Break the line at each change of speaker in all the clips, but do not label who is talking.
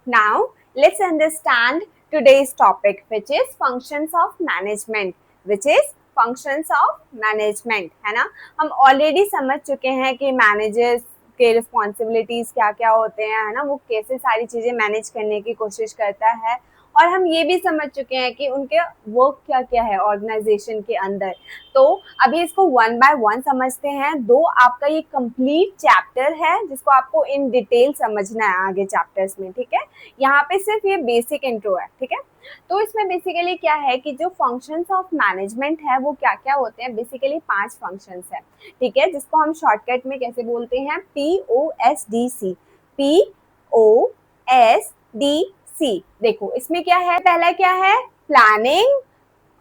Now, let's understand today's topic, which is functions of management, which is functions of management, है ना। हम already समझ चुके हैं कि मैनेजर्स के रिस्पॉन्सिबिलिटीज क्या क्या होते हैं, है ना, वो कैसे सारी चीजें मैनेज करने की कोशिश करता है। और हम ये भी समझ चुके हैं कि उनके वर्क क्या क्या है ऑर्गेनाइजेशन के अंदर। तो अभी इसको वन बाय वन समझते हैं। दो आपका ये कंप्लीट चैप्टर है जिसको आपको इन डिटेल समझना है आगे चैप्टर्स में, ठीक है। यहाँ पे सिर्फ ये बेसिक इंट्रो है, ठीक है। तो इसमें बेसिकली क्या है कि जो फंक्शंस ऑफ मैनेजमेंट है वो क्या क्या होते हैं। बेसिकली 5 फंक्शंस है, ठीक है, जिसको हम शॉर्टकट में कैसे बोलते हैं, POSDC। POSDC। देखो इसमें क्या है, पहला क्या है, planning,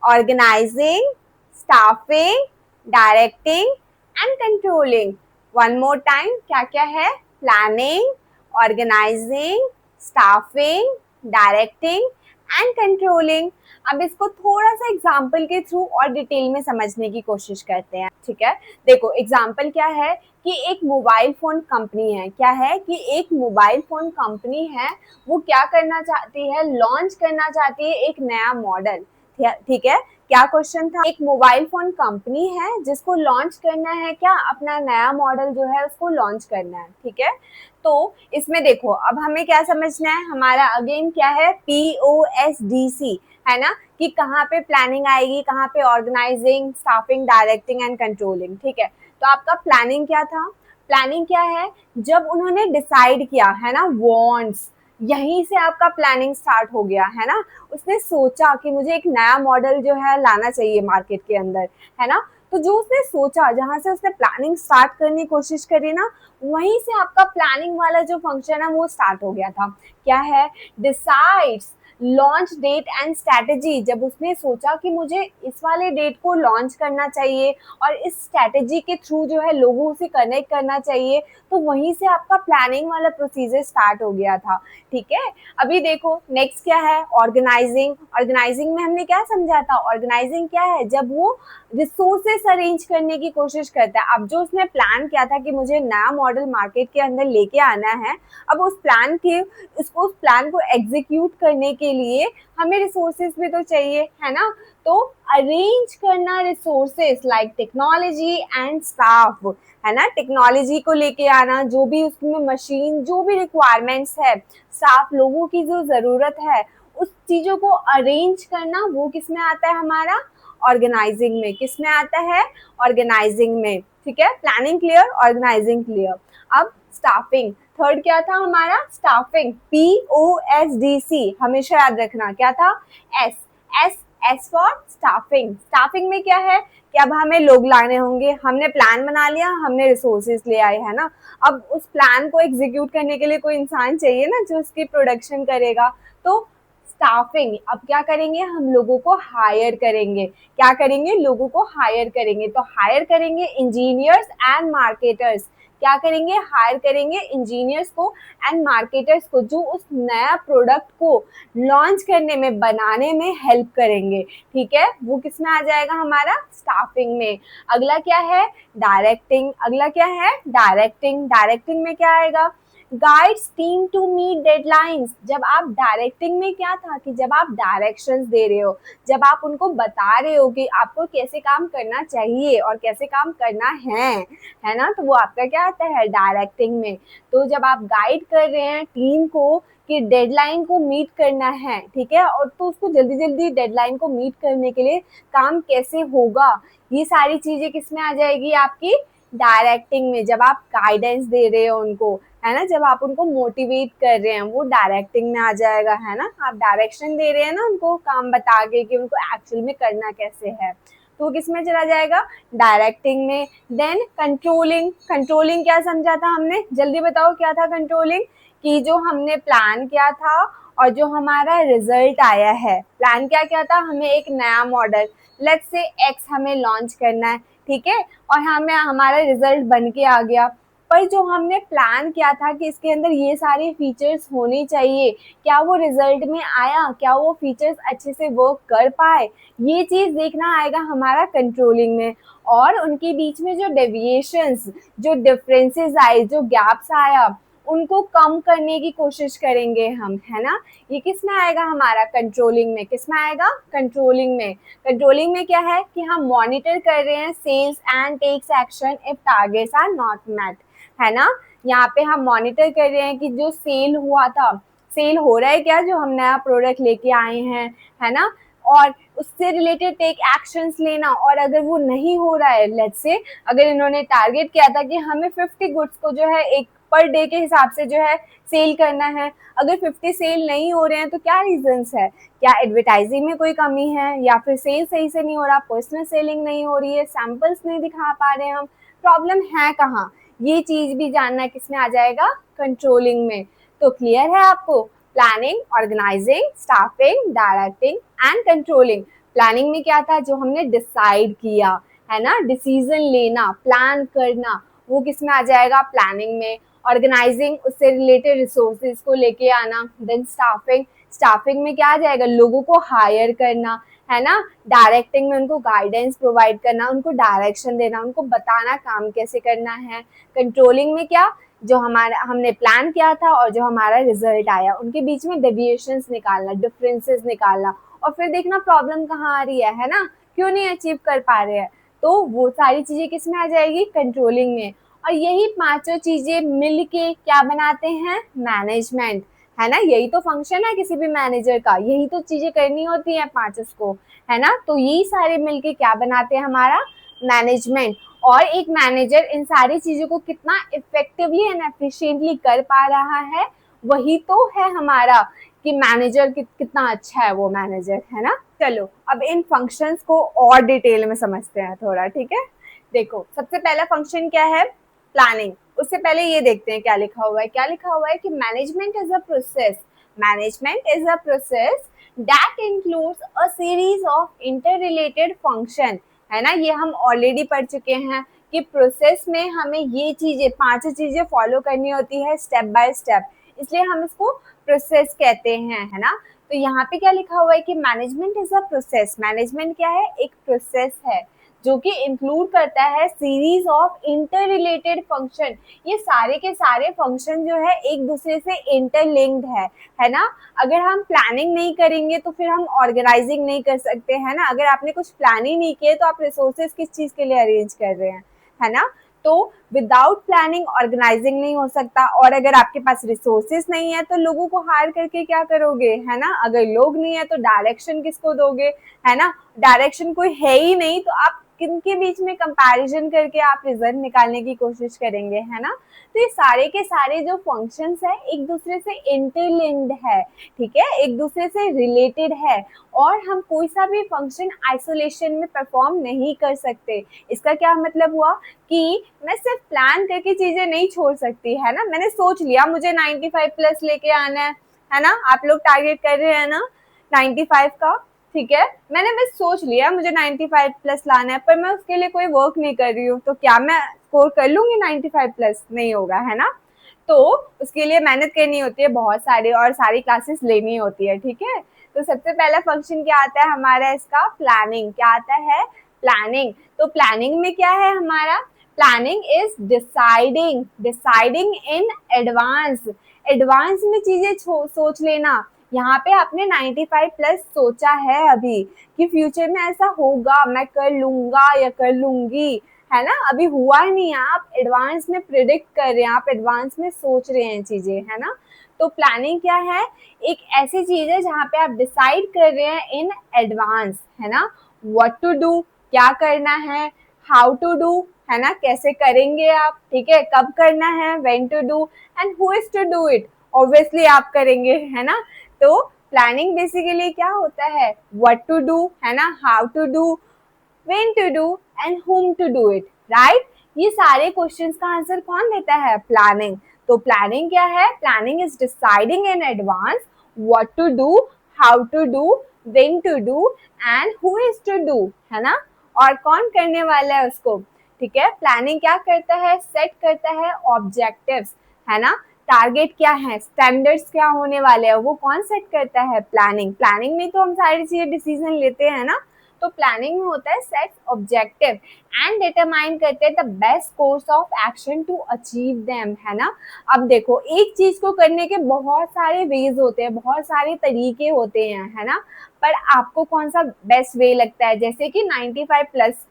organising, staffing, directing and controlling. One more time, क्या क्या है, planning, organising, staffing, directing and controlling. अब इसको थोड़ा सा एग्जाम्पल के थ्रू और डिटेल में समझने की कोशिश करते हैं, ठीक है। देखो एग्जाम्पल क्या है कि एक मोबाइल फोन कंपनी है, क्या है कि एक मोबाइल फोन कंपनी है, वो क्या करना चाहती है, लॉन्च करना चाहती है एक नया मॉडल, ठीक है। क्या क्वेश्चन था, एक मोबाइल फोन कंपनी है जिसको लॉन्च करना है, क्या अपना नया मॉडल जो है उसको लॉन्च करना है, ठीक है। तो इसमें देखो अब हमें क्या समझना है, हमारा अगेन क्या है, POSDC, है ना, कि कहाँ पे प्लानिंग आएगी, कहाँ पे organising, staffing, directing and controlling, ठीक है। तो आपका प्लानिंग क्या था, प्लानिंग क्या है, जब उन्होंने डिसाइड किया, है ना, वॉन्ट्स, यहीं से आपका प्लानिंग स्टार्ट हो गया, है ना। उसने सोचा कि मुझे एक नया मॉडल जो है लाना चाहिए मार्केट के अंदर, है ना। तो जो उसने सोचा, जहां से उसने प्लानिंग स्टार्ट करने की कोशिश करी ना, वहीं से आपका प्लानिंग वाला जो फंक्शन है वो स्टार्ट हो गया था। क्या है, decides, launch date and strategy. जब उसने सोचा कि मुझे इस वाले डेट को लॉन्च करना चाहिए और इस स्ट्रैटेजी के थ्रू जो है लोगों से कनेक्ट करना चाहिए, तो वहीं से आपका प्लानिंग वाला प्रोसीजर स्टार्ट हो गया था, ठीक है। अभी देखो नेक्स्ट क्या है, ऑर्गेनाइजिंग। ऑर्गेनाइजिंग में हमने क्या समझा था, ऑर्गेनाइजिंग क्या है, जब वो रिसोर्सेस अरेंज करने की कोशिश करता है। अब जो उसने प्लान किया था कि मुझे नया मॉडल मार्केट के अंदर लेके आना है, अब उस प्लान के उसको उस प्लान को एग्जीक्यूट करने के लिए हमें रिसोर्सेज भी तो चाहिए, है ना। तो अरेंज करना resources like technology and staff, है ना, टेक्नोलॉजी को लेके आना, जो भी उसमें मशीन, जो भी रिक्वायरमेंट्स है, स्टाफ लोगों की जो जरूरत है, उस चीजों को अरेंज करना, वो किस में आता है, हमारा ऑर्गेनाइजिंग में। किस में आता है, ऑर्गेनाइजिंग में, ठीक है। Planning clear, organising clear. अब स्टाफिंग, थर्ड क्या था हमारा, स्टाफिंग। POSDC, हमेशा याद रखना क्या था, S, S, S for staffing. Staffing में क्या है कि अब हमें लोग लाने होंगे, हमने प्लान बना लिया, हमने रिसोर्सेज ले आए, है ना। अब उस प्लान को एग्जीक्यूट करने के लिए कोई इंसान चाहिए ना जो उसकी प्रोडक्शन करेगा। तो स्टाफिंग, अब क्या करेंगे, हम लोगों को हायर करेंगे। क्या करेंगे, लोगों को हायर करेंगे। तो हायर करेंगे इंजीनियर्स एंड मार्केटर्स। क्या करेंगे, हायर करेंगे इंजीनियर्स को एंड मार्केटर्स को, जो उस नया प्रोडक्ट को लॉन्च करने में, बनाने में हेल्प करेंगे, ठीक है। वो किस में आ जाएगा, हमारा स्टाफिंग में। अगला क्या है, डायरेक्टिंग। अगला क्या है, डायरेक्टिंग। डायरेक्टिंग में क्या आएगा, guides team to meet deadlines. जब आप डायरेक्टिंग में क्या था कि जब आप डायरेक्शंस दे रहे हो, जब आप उनको बता रहे हो कि आपको कैसे काम करना चाहिए और कैसे काम करना है ना, तो वो आपका क्या आता है, डायरेक्टिंग में। तो जब आप गाइड कर रहे हैं टीम को कि डेडलाइन को मीट करना है, ठीक है, और तो उसको जल्दी जल्दी डेडलाइन को मीट करने के लिए काम कैसे होगा, ये सारी चीजें किस में आ जाएगी, आपकी डायरेक्टिंग में। जब आप गाइडेंस दे रहे हो उनको, है ना, जब आप उनको मोटिवेट कर रहे हैं, वो डायरेक्टिंग में आ जाएगा, है ना। आप डायरेक्शन दे रहे हैं ना उनको काम बता के कि उनको एक्चुअल में करना कैसे है, तो किस में चला जाएगा, डायरेक्टिंग में। Then controlling. कंट्रोलिंग क्या समझा था हमने, जल्दी बताओ क्या था कंट्रोलिंग, कि जो हमने प्लान किया था और जो हमारा रिजल्ट आया है, प्लान क्या क्या था, हमें एक नया मॉडल लेट्स से एक्स हमें लॉन्च करना है, ठीक है, और हमें हमारा रिजल्ट बन के आ गया। पर जो हमने प्लान किया था कि इसके अंदर ये सारे फीचर्स होने चाहिए, क्या वो रिजल्ट में आया, क्या वो फीचर्स अच्छे से वर्क कर पाए, ये चीज देखना आएगा हमारा कंट्रोलिंग में। और उनके बीच में जो डेविएशंस, जो डिफरेंसेस आए, जो गैप्स आया, उनको कम करने की कोशिश करेंगे हम, है ना। ये किस में आएगा हमारा, कंट्रोलिंग में। किस में आएगा, कंट्रोलिंग में। कंट्रोलिंग में क्या है कि हम मॉनिटर कर रहे हैं sales and takes action if targets are not met, है ना। यहाँ पे हम मॉनिटर कर रहे हैं कि जो सेल हुआ था, सेल हो रहा है क्या, जो हम नया प्रोडक्ट लेके आए हैं, है ना, और उससे रिलेटेड टेक एक्शंस लेना। और अगर वो नहीं हो रहा है, लेट्स से अगर इन्होंने टारगेट किया था कि हमें 50 गुड्स को जो है एक पर डे के हिसाब से जो है सेल करना है, अगर 50 सेल नहीं हो रहे हैं तो क्या रीजंस है, क्या एडवर्टाइजिंग में कोई कमी है, या फिर सेल सही से नहीं हो रहा, पर्सनल सेलिंग नहीं हो रही है, सैंपल्स नहीं दिखा पा रहे हैं हम, प्रॉब्लम है कहाँ, ये चीज भी जानना किस में आ जाएगा, कंट्रोलिंग में। तो क्लियर है आपको, planning, organising, staffing, directing and controlling. Planning में क्या था, जो हमने डिसाइड किया, है ना, डिसीजन लेना, प्लान करना, वो किस में आ जाएगा, प्लानिंग में। ऑर्गेनाइजिंग, उससे रिलेटेड रिसोर्सेज को लेके आना। देन स्टाफिंग, स्टाफिंग में क्या आ जाएगा, लोगों को हायर करना, है ना। डायरेक्टिंग में उनको गाइडेंस प्रोवाइड करना, उनको डायरेक्शन देना, उनको बताना काम कैसे करना है। कंट्रोलिंग में क्या, जो हमारा हमने प्लान किया था और जो हमारा रिजल्ट आया, उनके बीच में डेविएशंस निकालना, डिफरेंसेस निकालना, और फिर देखना प्रॉब्लम कहाँ आ रही है ना, क्यों नहीं अचीव कर पा रहे हैं। तो वो सारी चीजें किस में आ जाएगी, कंट्रोलिंग में। और यही पांचों चीजें मिल के क्या बनाते हैं, मैनेजमेंट, है ना। यही तो फंक्शन है किसी भी मैनेजर का, यही तो चीजें करनी होती है पांच को, है ना। तो यही सारे मिलके क्या बनाते हैं, हमारा मैनेजमेंट। और एक मैनेजर इन सारी चीजों को कितना इफेक्टिवली एंड एफिशिएंटली कर पा रहा है, वही तो है हमारा कि मैनेजर कितना अच्छा है वो मैनेजर, है ना। चलो अब इन फंक्शंस को और डिटेल में समझते हैं थोड़ा, ठीक है। देखो सबसे पहला फंक्शन क्या है, प्लानिंग। उससे पहले ये देखते हैं क्या लिखा हुआ है। क्या लिखा हुआ है कि management is a process, management is a process that includes a series of interrelated function, है ना। ये हम ऑलरेडी पढ़ चुके हैं कि प्रोसेस में हमें ये चीजें, पांचों चीजें फॉलो करनी होती है स्टेप बाय स्टेप, इसलिए हम इसको प्रोसेस कहते हैं, है ना। तो यहाँ पे क्या लिखा हुआ है कि management is a process, management क्या है, एक प्रोसेस है जो कि इंक्लूड करता है series of inter related function. ये सारे के सारे फंक्शन जो है एक दूसरे से इंटरलिंक्ड है ना। अगर हम प्लानिंग नहीं करेंगे तो फिर हम ऑर्गेनाइजिंग नहीं कर सकते, है ना। अगर आपने कुछ प्लान ही नहीं किए तो आप रिसोर्सेज किस चीज के लिए अरेंज कर रहे हैं, है ना। तो विदाउट प्लानिंग ऑर्गेनाइजिंग नहीं हो सकता। और अगर आपके पास रिसोर्सेज नहीं है तो लोगों को हायर करके क्या करोगे, है ना। अगर लोग नहीं है तो डायरेक्शन किसको दोगे, है ना। डायरेक्शन कोई है ही नहीं तो आप किनके बीच में कंपैरिजन करके आप रिजल्ट निकालने की कोशिश करेंगे, है ना। तो ये सारे के सारे जो फंक्शंस है एक दूसरे से इंटरलिंक्ड है, ठीक है, एक दूसरे से रिलेटेड है। और हम कोई सा भी फंक्शन आइसोलेशन में परफॉर्म नहीं कर सकते। इसका क्या मतलब हुआ कि मैं सिर्फ प्लान करके चीजें नहीं छोड़ सकती, है ना। मैंने सोच लिया मुझे 95 प्लस लेके आना है ना। आप लोग टारगेट कर रहे हैं ना 95 का, ठीक है। मैंने बस सोच लिया मुझे 95 प्लस लाना है, पर मैं उसके लिए कोई वर्क नहीं कर रही हूँ, तो क्या मैं स्कोर कर लूंगी 95 प्लस, नहीं होगा, है ना। तो उसके लिए मेहनत करनी होती है बहुत सारी, और सारी क्लासेस लेनी होती है, ठीक है। तो सबसे पहला फंक्शन क्या आता है हमारा इसका, प्लानिंग। क्या आता है, प्लानिंग। तो प्लानिंग में क्या है हमारा, planning is deciding, deciding in advance, advance में चीजें सोच लेना। यहाँ पे आपने 95 प्लस सोचा है अभी कि फ्यूचर में ऐसा होगा, मैं कर लूंगा या कर लूंगी, है ना। अभी हुआ नहीं है, आप एडवांस में प्रिडिक्ट कर रहे हैं, आप एडवांस में सोच रहे हैं चीजें, है ना। तो प्लानिंग क्या है, एक ऐसी चीज है जहाँ पे आप डिसाइड कर रहे हैं इन एडवांस, है ना। व्हाट टू डू, क्या करना है, हाउ टू डू, है ना, कैसे करेंगे आप, ठीक है, कब करना है, when to do, and who is to do it, obviously आप करेंगे, है ना। तो प्लानिंग बेसिकली क्या होता है, व्हाट टू डू, है ना, how to do, when to do and whom to do it, right? ये सारे क्वेश्चंस का आंसर कौन देता है, प्लानिंग। तो प्लानिंग क्या है, planning is deciding in advance what to do, how to do, when to do and who is to do, है ना। और कौन करने वाला है उसको, ठीक है। प्लानिंग क्या करता है, सेट करता है ऑब्जेक्टिव्स, है ना। टारगेट क्या है, स्टैंडर्ड्स क्या होने वाले हैं, वो कौन सेट करता है, प्लानिंग। प्लानिंग में तो हम सारी चीजें डिसीजन लेते हैं ना, तो प्लानिंग में होता है सेट ऑब्जेक्टिव एंड डिटरमाइन करते हैं the best course of action to achieve them, है ना। अब देखो, एक चीज को करने के बहुत सारे वेज होते हैं, बहुत सारे तरीके होते हैं, है ना, पर आपको कौन सा बेस्ट वे लगता है? जैसे कि 95 प्लस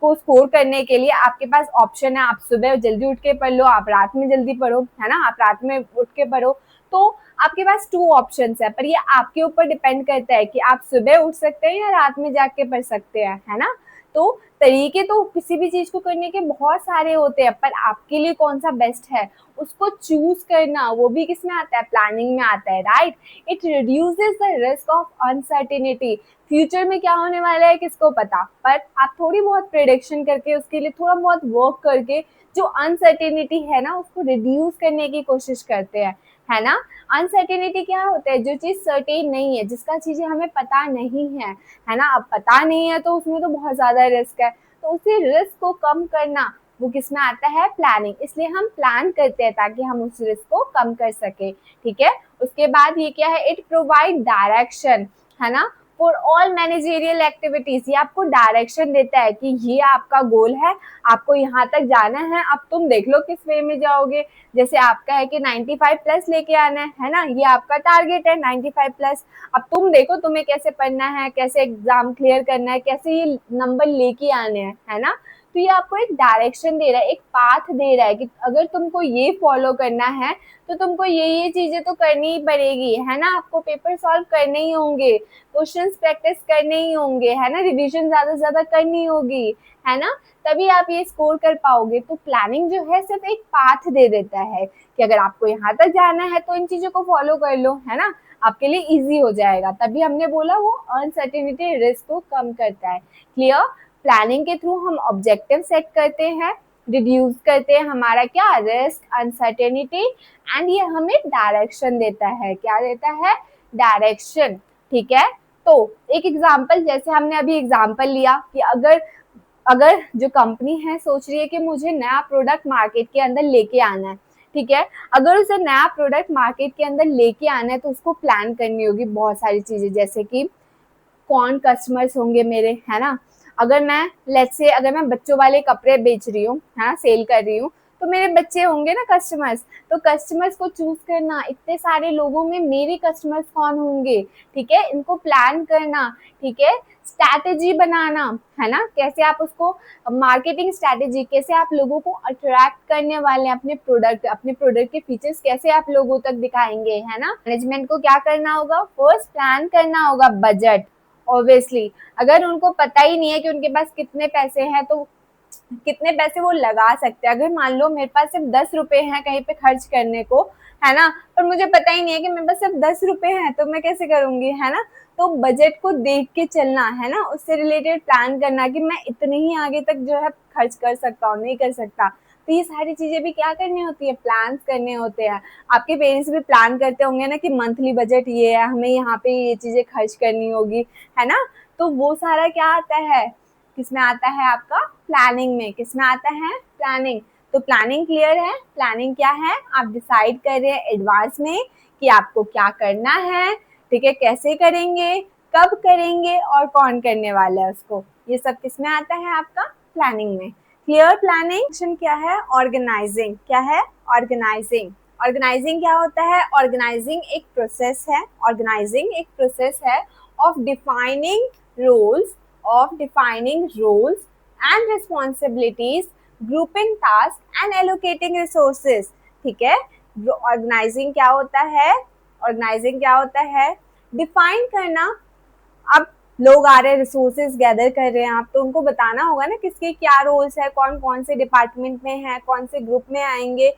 को स्कोर करने के लिए आपके पास ऑप्शन है, आप सुबह जल्दी उठ के पढ़ लो, आप रात में जल्दी पढ़ो, है ना, आप रात में उठ के पढ़ो, तो आपके पास 2 ऑप्शंस है, पर ये आपके ऊपर डिपेंड करता है कि आप सुबह उठ सकते हैं या रात में जाग के पढ़ सकते हैं, है ना। तो तरीके तो किसी भी चीज को करने के बहुत सारे होते हैं, पर आपके लिए कौन सा बेस्ट है उसको चूज करना, वो भी किसमें आता है? प्लानिंग में आता है, right. It reduces the risk of uncertainty. Future में क्या होने वाला है किसको पता, पर आप थोड़ी बहुत प्रेडिक्शन करके उसके लिए थोड़ा बहुत वर्क करके जो अनसर्टेनिटी है ना उसको रिड्यूस करने की कोशिश करते हैं, है ना। अनसर्टेनिटी क्या होता है? जो चीज सर्टेन नहीं है, जिसका चीजें हमें पता नहीं है ना। अब पता नहीं है तो उसमें तो बहुत ज्यादा रिस्क है, तो उसी रिस्क को कम करना वो किस में आता है? प्लानिंग। इसलिए हम प्लान करते हैं ताकि हम उस रिस्क को कम कर सके, ठीक है। उसके बाद ये क्या है? इट प्रोवाइड डायरेक्शन, है ना, फॉर ऑल मैनेजेरियल एक्टिविटीज। ये आपको डायरेक्शन देता है कि ये आपका गोल है, आपको यहाँ तक जाना है, अब तुम देख लो किस वे में जाओगे। जैसे आपका है कि 95 प्लस लेके आना है ना, ये आपका टारगेट है 95 प्लस। अब तुम देखो तुम्हें कैसे पढ़ना है, कैसे एग्जाम क्लियर करना है, कैसे ये नंबर लेके आने हैं, है ना। तो ये आपको एक डायरेक्शन दे रहा है, एक पाथ दे रहा है कि अगर तुमको ये फॉलो करना है तो तुमको ये चीजें तो करनी ही पड़ेगी, है ना। आपको पेपर सॉल्व करने ही होंगे, क्वेश्चंस प्रैक्टिस करने ही होंगे, है ना, रिवीजन ज्यादा से ज्यादा करनी होगी, है ना, तभी आप ये स्कोर कर पाओगे। तो प्लानिंग जो है सिर्फ एक पाथ दे देता है कि अगर आपको यहाँ तक जाना है तो इन चीजों को फॉलो कर लो, है ना, आपके लिए इजी हो जाएगा। तभी हमने बोला वो अनसर्टेनिटी रिस्क को कम करता है। क्लियर? प्लानिंग के थ्रू हम ऑब्जेक्टिव सेट करते हैं, रिड्यूस करते हैं हमारा क्या? रिस्क, अनसर्टेनिटी, एंड ये हमें डायरेक्शन देता है। क्या देता है? डायरेक्शन, ठीक है। तो एक एग्जांपल, जैसे हमने अभी एग्जांपल लिया कि अगर अगर जो कंपनी है सोच रही है कि मुझे नया प्रोडक्ट मार्केट के अंदर लेके आना है, ठीक है, अगर उसे नया प्रोडक्ट मार्केट के अंदर लेके आना है तो उसको प्लान करनी होगी बहुत सारी चीजें, जैसे कि कौन कस्टमर्स होंगे मेरे, है ना। अगर मैं लेट्स से अगर मैं बच्चों वाले कपड़े बेच रही हूँ, है ना, सेल कर रही हूँ, तो मेरे बच्चे होंगे ना कस्टमर्स, तो कस्टमर्स को चूज करना, इतने सारे लोगों में मेरे कस्टमर्स कौन होंगे, ठीक है, इनको प्लान करना, ठीक है, स्ट्रैटेजी बनाना, है ना, कैसे आप उसको मार्केटिंग स्ट्रैटेजी, कैसे आप लोगों को अट्रैक्ट करने वाले हैं, अपने प्रोडक्ट के फीचर्स कैसे आप लोगों तक दिखाएंगे, है ना। मैनेजमेंट को क्या करना होगा? फर्स्ट प्लान करना होगा बजट। ऑब्वियसली अगर उनको पता ही नहीं है कि उनके पास कितने पैसे हैं तो कितने पैसे वो लगा सकते हैं। अगर मान लो मेरे पास सिर्फ 10 रुपए हैं कहीं पे खर्च करने को, है ना, पर मुझे पता ही नहीं है कि मेरे पास सिर्फ 10 रुपए हैं, तो मैं कैसे करूंगी, है ना। तो बजट को देख के चलना, है ना, उससे रिलेटेड प्लान करना कि मैं इतने ही आगे तक जो है खर्च कर सकता हूँ, नहीं कर सकता। तो ये सारी चीजें भी क्या करनी होती है? प्लान करने होते हैं। आपके पेरेंट्स भी प्लान करते होंगे ना कि मंथली बजट ये है, हमें यहाँ पे ये चीजें खर्च करनी होगी, है ना। तो वो सारा क्या आता है? किसमें आता है? आपका प्लानिंग में। किसमें आता है? प्लानिंग। तो प्लानिंग क्लियर है? प्लानिंग क्या है? आप डिसाइड कर रहे हैं एडवांस में कि आपको क्या करना है, ठीक है, कैसे करेंगे, कब करेंगे और कौन करने वाला है उसको। ये सब किसमें आता है? आपका प्लानिंग में। क्लियर? प्लानिंग क्या है? ऑर्गेनाइजिंग। क्या है? ऑर्गेनाइजिंग। ऑर्गेनाइजिंग क्या होता है? ऑर्गेनाइजिंग एक प्रोसेस है, ऑर्गेनाइजिंग एक प्रोसेस है of defining roles, and responsibilities, grouping tasks and allocating resources, ठीक है। ऑर्गेनाइजिंग क्या होता है? ऑर्गेनाइजिंग क्या होता है? डिफाइन करना। अब लोग आ रहे हैं, रिसोर्सेज गैदर कर रहे हैं आप, तो उनको बताना होगा ना किसके क्या रोल्स है, कौन कौन से डिपार्टमेंट में है, कौन से ग्रुप में आएंगे।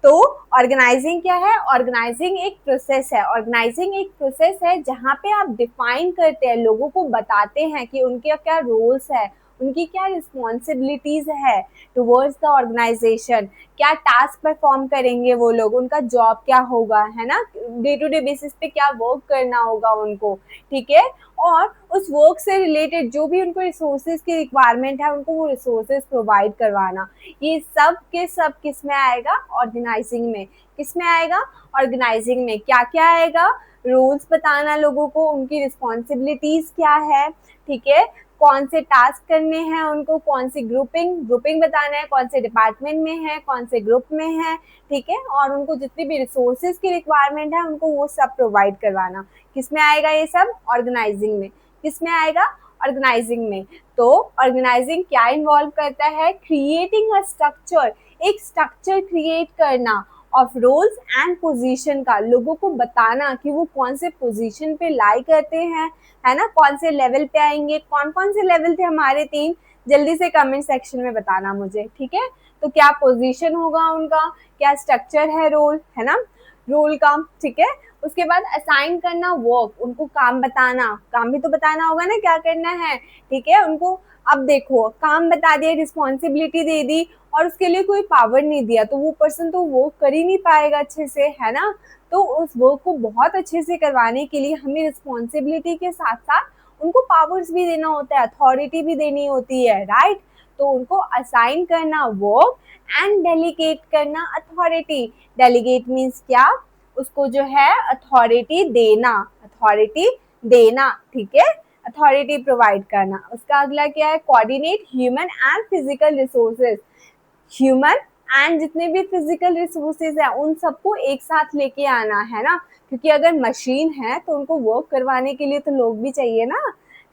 तो ऑर्गेनाइजिंग क्या है? ऑर्गेनाइजिंग एक प्रोसेस है, ऑर्गेनाइजिंग एक प्रोसेस है जहाँ पे आप डिफाइन करते हैं, लोगों को बताते हैं कि उनके क्या रोल्स है, उनकी क्या रिस्पॉन्सिबिलिटीज है टुवर्ड्स द ऑर्गेनाइजेशन, क्या टास्क परफॉर्म करेंगे वो लोग, उनका जॉब क्या होगा, है ना, डे टू डे बेसिस पे क्या वर्क करना होगा उनको, ठीक है। और उस वर्क से रिलेटेड जो भी उनको रिसोर्सेज की रिक्वायरमेंट है उनको वो रिसोर्सेज प्रोवाइड करवाना। ये सब के सब किस में आएगा? ऑर्गेनाइजिंग में। किस में आएगा? ऑर्गेनाइजिंग में। क्या क्या आएगा? रूल्स बताना लोगों को, उनकी रिस्पॉन्सिबिलिटीज क्या है, ठीक है, कौन से टास्क करने हैं उनको, कौन सी ग्रुपिंग बताना है, कौन से डिपार्टमेंट में है, कौन से ग्रुप में है, ठीक है, और उनको जितनी भी रिसोर्सेज की रिक्वायरमेंट है उनको वो सब प्रोवाइड करवाना। किस में आएगा ये सब? ऑर्गेनाइजिंग में। किस में आएगा? ऑर्गेनाइजिंग में। तो ऑर्गेनाइजिंग क्या इन्वॉल्व करता है? क्रिएटिंग अ स्ट्रक्चर, एक स्ट्रक्चर क्रिएट करना ऑफ रोल्स एंड पोजीशन का, लोगों को बताना कि वो कौन से पोजीशन पे लाई करते हैं, है ना, कौन से लेवल पे आएंगे। कौन कौन से लेवल थे हमारे 3? जल्दी से कमेंट सेक्शन में बताना मुझे, ठीक है। तो क्या पोजीशन होगा उनका, क्या स्ट्रक्चर है रोल, है ना, रोल का, ठीक है। उसके बाद असाइन करना वर्क, उनको काम बताना, काम भी तो बताना होगा ना क्या करना है, ठीक है उनको। अब देखो काम बता दिया, रिस्पॉन्सिबिलिटी दे दी और उसके लिए कोई पावर नहीं दिया तो वो पर्सन तो वर्क कर ही नहीं पाएगा अच्छे से, है ना। तो उस वर्क को बहुत अच्छे से करवाने के लिए हमें रिस्पॉन्सिबिलिटी के साथ साथ उनको पावर्स भी देना होता है, अथॉरिटी भी देनी होती है, राइट। तो उनको असाइन करना वर्क एंड डेलीगेट करना अथॉरिटी। डेलीगेट मीन्स क्या? उसको जो है अथॉरिटी देना, अथॉरिटी देना, ठीक है, अथॉरिटी प्रोवाइड करना। उसका अगला क्या है? Coordinate human and physical resources, human and जितने भी फिजिकल रिसोर्सेज है उन सबको एक साथ लेके आना, है ना, क्योंकि अगर मशीन है तो उनको वर्क करवाने के लिए तो लोग भी चाहिए ना,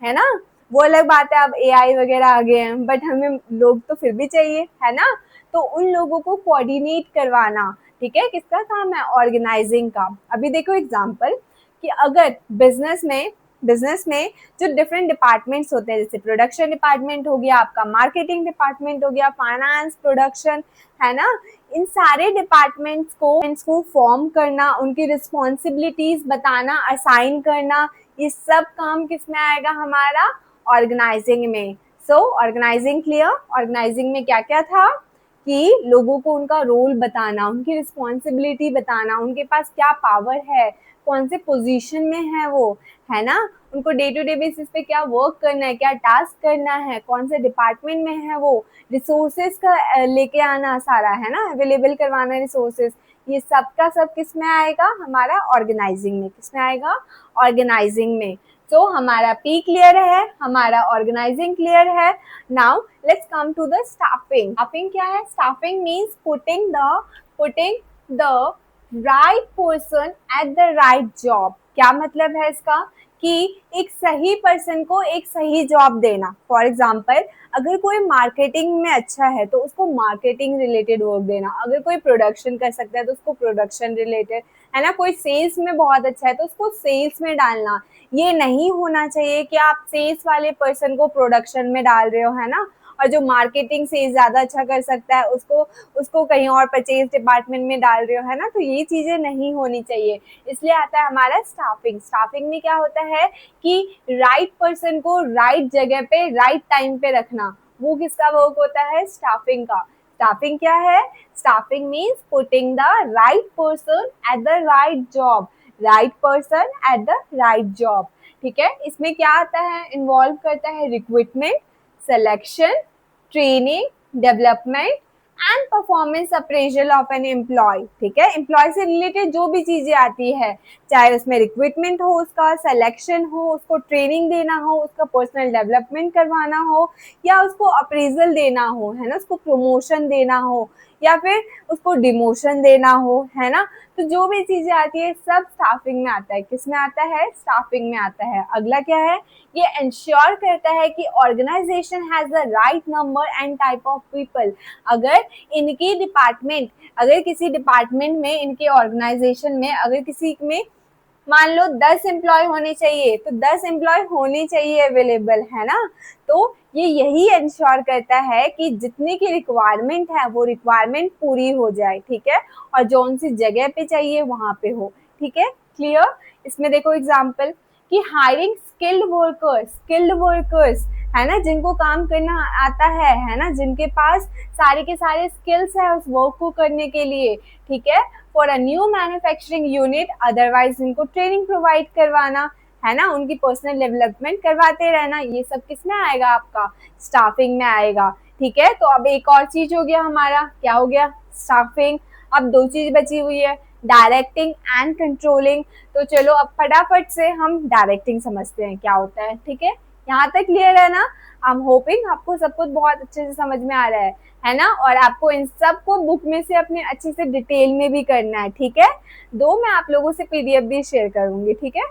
है ना। वो अलग बात है, अब एआई वगैरह आ गए हैं बट हमें लोग तो फिर भी चाहिए, है ना। तो उन लोगों को कोऑर्डिनेट करवाना, ठीक है, किसका काम है? ऑर्गेनाइजिंग का। अभी देखो एग्जांपल कि अगर बिजनेस में जो डिफरेंट डिपार्टमेंट्स होते हैं, जैसे प्रोडक्शन डिपार्टमेंट हो गया आपका, मार्केटिंग डिपार्टमेंट हो गया, फाइनेंस, प्रोडक्शन, है ना, इन सारे डिपार्टमेंट्स को फॉर्म करना, उनकी रिस्पॉन्सिबिलिटीज बताना, असाइन करना, ये सब काम किस में आएगा? हमारा ऑर्गेनाइजिंग में। सो ऑर्गेनाइजिंग क्लियर? ऑर्गेनाइजिंग में क्या क्या था कि लोगों को उनका रोल बताना, उनकी रिस्पॉन्सिबिलिटी बताना, उनके पास क्या पावर है, कौन से पोजीशन में है वो, है ना, उनको डे टू डे बेसिस पे क्या वर्क करना है, क्या टास्क करना है, कौन से डिपार्टमेंट में है वो, रिसोर्सेज का लेके आना सारा, है ना, अवेलेबल करवाना रिसोर्सेज, ये सब का सब किस में आएगा? हमारा ऑर्गेनाइजिंग में। किस में आएगा? ऑर्गेनाइजिंग में। तो हमारा पी क्लियर है, हमारा ऑर्गेनाइजिंग क्लियर है। Now let's come to the staffing. Staffing क्या है? Staffing means putting the right person at the right job. क्या मतलब है इसका? कि एक सही पर्सन को एक सही जॉब देना। फॉर एग्जाम्पल अगर कोई मार्केटिंग में अच्छा है तो उसको मार्केटिंग रिलेटेड वर्क देना, अगर कोई प्रोडक्शन कर सकता है तो उसको प्रोडक्शन रिलेटेड, है ना, कोई सेल्स में बहुत अच्छा है तो उसको सेल्स में डालना। ये नहीं होना चाहिए कि आप सेल्स वाले पर्सन को प्रोडक्शन में डाल रहे हो, है ना, और जो मार्केटिंग से ज्यादा अच्छा कर सकता है उसको उसको कहीं और परचेज डिपार्टमेंट में डाल रहे हो, है ना। तो ये चीजें नहीं होनी चाहिए, इसलिए आता है हमारा स्टाफिंग। स्टाफिंग में क्या होता है कि राइट पर्सन को राइट जगह पे राइट टाइम पे रखना, वो किसका वर्क होता है? स्टाफिंग का। स्टाफिंग क्या है? Staffing means putting the right person at the right job, right person at the right job, ठीक है। इसमें क्या आता है? इन्वॉल्व करता है recruitment, selection, training, development and performance appraisal of an employee, ठीक है। एम्प्लॉय से रिलेटेड जो भी चीजें आती है, चाहे उसमें रिक्रूटमेंट हो, उसका सिलेक्शन हो, उसको ट्रेनिंग देना हो, उसका पर्सनल डेवलपमेंट करवाना हो, या उसको अप्रेजल देना हो, है ना, उसको प्रमोशन देना हो, या फिर उसको डिमोशन देना हो, है ना। तो जो भी चीजें आती है सब स्टाफिंग में आता है। किस में आता है? स्टाफिंग में आता है। अगला क्या है? ये इंश्योर करता है कि organisation has the right number and type of people. अगर इनकी डिपार्टमेंट, अगर किसी डिपार्टमेंट में, इनके ऑर्गेनाइजेशन में अगर किसी में मान लो 10 एम्प्लॉय होने चाहिए तो 10 एम्प्लॉय होने चाहिए अवेलेबल, है ना। तो ये यही इंश्योर करता है कि जितने की रिक्वायरमेंट है वो रिक्वायरमेंट पूरी हो जाए, ठीक है, और जो उनसी जगह पे चाहिए वहां पे हो, ठीक है, क्लियर। इसमें देखो एग्जाम्पल कि हायरिंग स्किल्ड वर्कर्स, है ना, जिनको काम करना आता है ना, जिनके पास सारे के सारे स्किल्स है उस वर्क को करने के लिए, ठीक है, for a new manufacturing unit, otherwise इनको ट्रेनिंग प्रोवाइड करवाना, है ना, उनकी पर्सनल डेवलपमेंट करवाते रहना। ये सब किस में आएगा? आपका स्टाफिंग में आएगा, ठीक है। तो अब एक और चीज हो गया हमारा, क्या हो गया? स्टाफिंग। अब दो चीज बची हुई है, डायरेक्टिंग एंड कंट्रोलिंग। तो चलो अब फटाफट से हम डायरेक्टिंग समझते हैं क्या होता है, ठीक है। यहाँ तक क्लियर है ना? आई एम होपिंग आपको सब कुछ बहुत अच्छे से समझ में आ रहा है ना? और आपको इन सब को बुक में से अपने अच्छे से डिटेल में भी करना है, ठीक है? दो मैं आप लोगों से पीडीएफ भी शेयर करूंगी, ठीक है?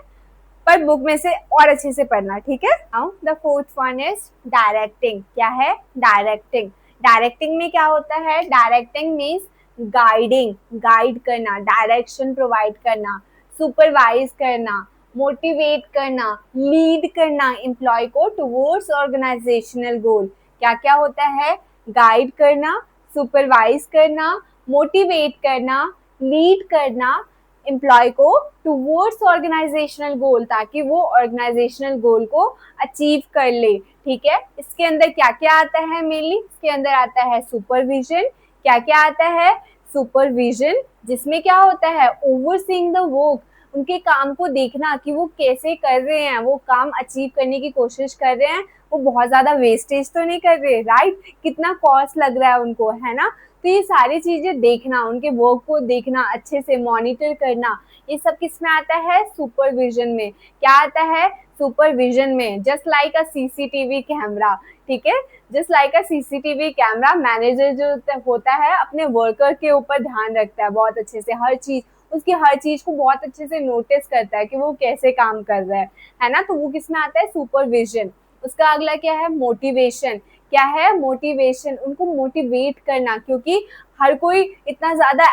पर बुक में से और अच्छे से पढ़ना, ठीक है? Now the fourth one is directing. क्या है? डायरेक्टिंग। डायरेक्टिंग में क्या होता है? डायरेक्टिंग मीन्स गाइडिंग, गाइड करना, डायरेक्शन प्रोवाइड करना, सुपरवाइज करना, मोटिवेट करना, लीड करना एम्प्लॉय को टुवर्ड्स ऑर्गेनाइजेशनल गोल। क्या क्या होता है? गाइड करना, सुपरवाइज करना, मोटिवेट करना, लीड करना एम्प्लॉय को टुवर्ड्स ऑर्गेनाइजेशनल गोल, ताकि वो ऑर्गेनाइजेशनल गोल को अचीव कर ले, ठीक है? इसके अंदर क्या क्या आता है? मेनली इसके अंदर आता है सुपरविजन। क्या क्या आता है? सुपरविजन, जिसमें क्या होता है? ओवरसीइंग द वर्क, उनके काम को देखना कि वो कैसे कर रहे हैं, वो काम अचीव करने की कोशिश कर रहे हैं, वो बहुत ज्यादा वेस्टेज तो नहीं कर रहे, राइट? कितना कॉस्ट लग रहा है उनको, है ना? तो ये सारी चीजें देखना, उनके वर्क को देखना, अच्छे से मॉनिटर करना, ये सब किस में आता है? सुपरविजन में। क्या आता है? सुपरविजन में। जस्ट लाइक अ सीसीटीवी कैमरा, ठीक है? जस्ट लाइक अ सीसीटीवी कैमरा, मैनेजर जो होता है अपने वर्कर के ऊपर ध्यान रखता है बहुत अच्छे से, हर चीज उसकी हर चीज को बहुत अच्छे से नोटिस करता है कि वो कैसे काम कर रहा है ना? तो वो किस में आता है? सुपरविजन। उसका अगला क्या है? मोटिवेशन। क्या है? मोटिवेशन, उनको मोटिवेट करना, क्योंकि हर कोई इतना ज्यादा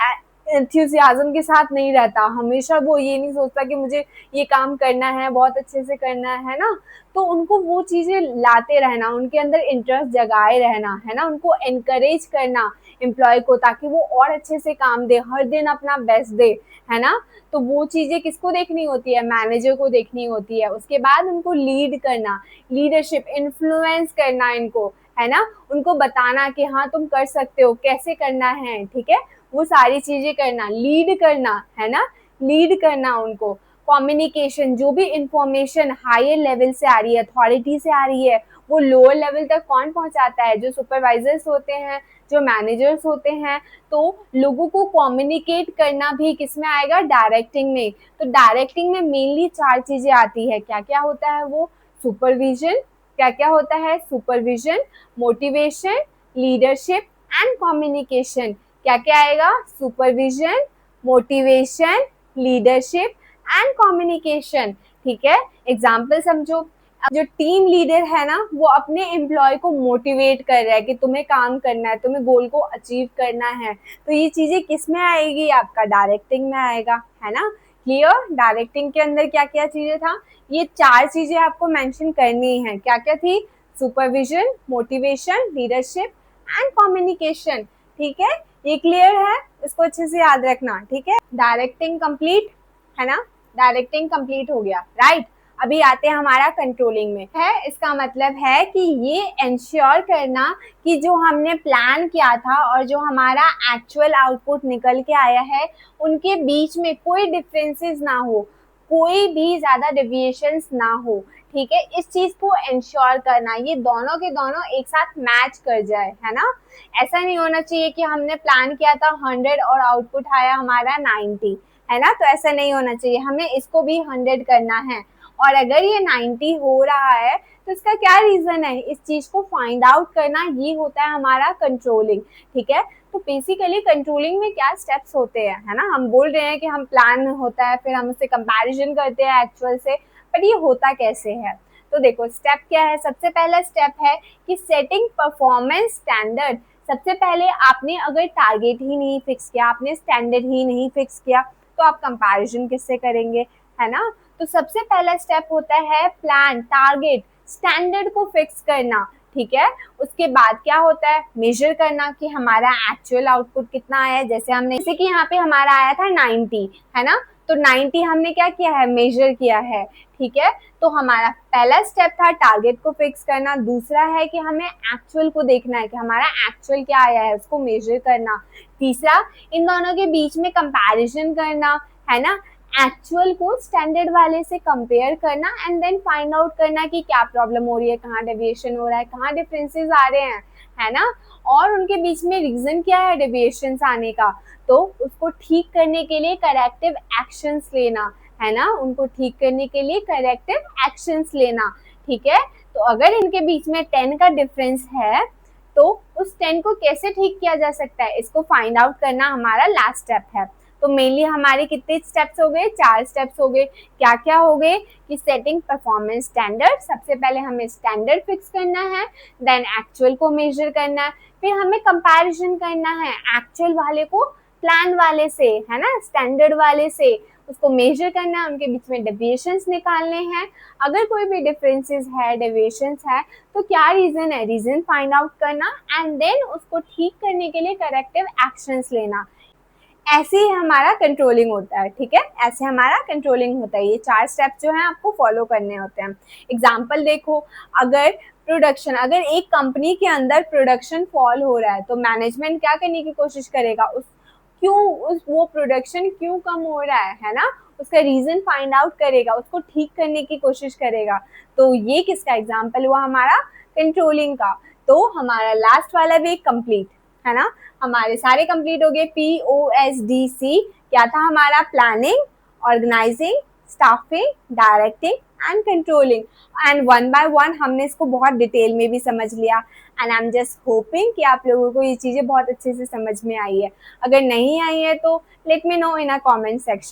एंथुसियाज्म के साथ नहीं रहता, हमेशा वो ये नहीं सोचता कि मुझे ये काम करना है, बहुत अच्छे से करना है ना? तो उनको वो चीजें लाते रहना, उनके अंदर इंटरेस्ट जगाए रहना, है ना? उनको एनकरेज करना एम्प्लॉय को, ताकि वो और अच्छे से काम दे, हर दिन अपना बेस्ट दे, है ना? तो वो चीजें किसको देखनी होती है? मैनेजर को देखनी होती है। उसके बाद उनको लीड करना, लीडरशिप, इन्फ्लुएंस करना इनको, है ना? उनको बताना कि हाँ तुम कर सकते हो, कैसे करना है, ठीक है? वो सारी चीजें करना, लीड करना, है ना? लीड करना उनको। कम्युनिकेशन, जो भी इंफॉर्मेशन हायर लेवल से आ रही है, अथॉरिटी से आ रही है, वो लोअर लेवल तक कौन पहुंचाता है? जो सुपरवाइजर्स होते हैं, जो मैनेजर्स होते हैं। तो लोगों को कम्युनिकेट करना भी किस में आएगा? डायरेक्टिंग में। तो डायरेक्टिंग में मेनली 4 चीजें आती है। क्या क्या होता है वो? सुपरविजन। क्या क्या होता है? Supervision, motivation, leadership and communication. क्या क्या आएगा? Supervision, motivation, leadership and communication, ठीक है? एग्जाम्पल समझो। जो टीम लीडर है ना, वो अपने एम्प्लॉय को मोटिवेट कर रहा है कि तुम्हें काम करना है, तुम्हें गोल को अचीव करना है। तो ये चीजें किस में आएगी? आपका डायरेक्टिंग में आएगा, है ना? क्लियर? डायरेक्टिंग के अंदर क्या क्या चीजें था? ये 4 चीजें आपको मेंशन करनी है। क्या क्या थी? Supervision, motivation, leadership and communication, ठीक है? ये क्लियर है? इसको अच्छे से याद रखना, ठीक है? डायरेक्टिंग कंप्लीट है ना? डायरेक्टिंग कंप्लीट हो गया, राइट? अभी आते हैं हमारा कंट्रोलिंग में। है इसका मतलब है कि ये इंश्योर करना कि जो हमने प्लान किया था और जो हमारा एक्चुअल आउटपुट निकल के आया है, उनके बीच में कोई डिफरेंसेस ना हो, कोई भी ज्यादा डेविएशंस ना हो, ठीक है? इस चीज को इंश्योर करना, ये दोनों के दोनों एक साथ मैच कर जाए, है ना? ऐसा नहीं होना चाहिए कि हमने प्लान किया था 100 और आउटपुट आया हमारा 90, है ना? तो ऐसा नहीं होना चाहिए, हमें इसको भी 100 करना है। और अगर ये 90 हो रहा है तो इसका क्या रीजन है? इस चीज को फाइंड आउट करना, ये होता है हमारा कंट्रोलिंग, ठीक है? तो बेसिकली कंट्रोलिंग में क्या स्टेप्स होते हैं, है ना? हम बोल रहे हैं कि हम प्लान होता है, फिर हम उससे कंपैरिजन करते हैं एक्चुअल से, बट ये होता कैसे है? तो देखो स्टेप क्या है। सबसे पहला स्टेप है कि सेटिंग परफॉर्मेंस स्टैंडर्ड। सबसे पहले आपने अगर टारगेट ही नहीं फिक्स किया, आपने स्टैंडर्ड ही नहीं फिक्स किया, तो आप कंपैरिजन किससे करेंगे, है ना? तो सबसे पहला स्टेप होता है प्लान, टारगेट, स्टैंडर्ड को फिक्स करना, ठीक है? उसके बाद क्या होता है? मेजर करना कि हमारा एक्चुअल आउटपुट कितना आया है। जैसे कि यहाँ पे हमारा आया था 90, है ना? तो 90 हमने क्या किया है? मेजर किया है, ठीक है? तो हमारा पहला स्टेप था टारगेट को फिक्स करना। दूसरा है कि हमें एक्चुअल को देखना है कि हमारा एक्चुअल क्या आया है, उसको मेजर करना। तीसरा, इन दोनों के बीच में कंपैरिजन करना, है ना? एक्चुअल को स्टैंडर्ड वाले से कंपेयर करना एंड देन फाइंड आउट करना कि क्या प्रॉब्लम हो रही है, कहाँ डेविएशन हो रहा है, कहाँ डिफरेंसेस आ रहे हैं, है ना? और उनके बीच में रीजन क्या है डेविएशन आने का, तो उसको ठीक करने के लिए करेक्टिव एक्शंस लेना, है ना? उनको ठीक करने के लिए करेक्टिव एक्शंस लेना, ठीक है? तो अगर इनके बीच में 10 का डिफरेंस है तो उस 10 को कैसे ठीक किया जा सकता है, इसको फाइंड आउट करना हमारा लास्ट स्टेप है। तो मेनली हमारे कितने स्टेप्स हो गए, 4 स्टेप्स हो गए। क्या क्या हो गए कि सेटिंग परफॉर्मेंस स्टैंडर्ड, सबसे पहले हमें स्टैंडर्ड फिक्स करना है, देन एक्चुअल को मेजर करना है, फिर हमें कंपैरिजन करना है एक्चुअल वाले को प्लान वाले से, है ना, स्टैंडर्ड वाले से, उसको मेजर करना है, उनके बीच में डेविएशंस निकालने हैं। अगर कोई भी डिफरेंसेस है, डेविएशंस है, तो क्या रीजन है, रीजन फाइंड आउट करना एंड देन उसको ठीक करने के लिए करेक्टिव एक्शंस लेना। ऐसे ही हमारा कंट्रोलिंग होता है, ठीक है, ऐसे हमारा कंट्रोलिंग होता है। ये 4 स्टेप जो हैं आपको फॉलो करने होते हैं। एग्जाम्पल देखो, अगर प्रोडक्शन, अगर एक कंपनी के अंदर प्रोडक्शन फॉल हो रहा है तो मैनेजमेंट क्या करने की कोशिश करेगा, वो प्रोडक्शन क्यों कम हो रहा है ना, उसका रीजन फाइंड आउट करेगा, उसको ठीक करने की कोशिश करेगा। तो ये किसका एग्जाम्पल हुआ, हमारा कंट्रोलिंग का। तो हमारा लास्ट वाला भी कंप्लीट है ना, हमारे सारे कंप्लीट हो गए। POSDC क्या था हमारा, planning, organising, staffing, directing and controlling. And one by one हमने इसको बहुत डिटेल में भी समझ लिया। And I am just hoping कि आप लोगों को ये चीज़ें बहुत अच्छे से समझ में आई है। अगर नहीं आई है तो let me know in a comment section.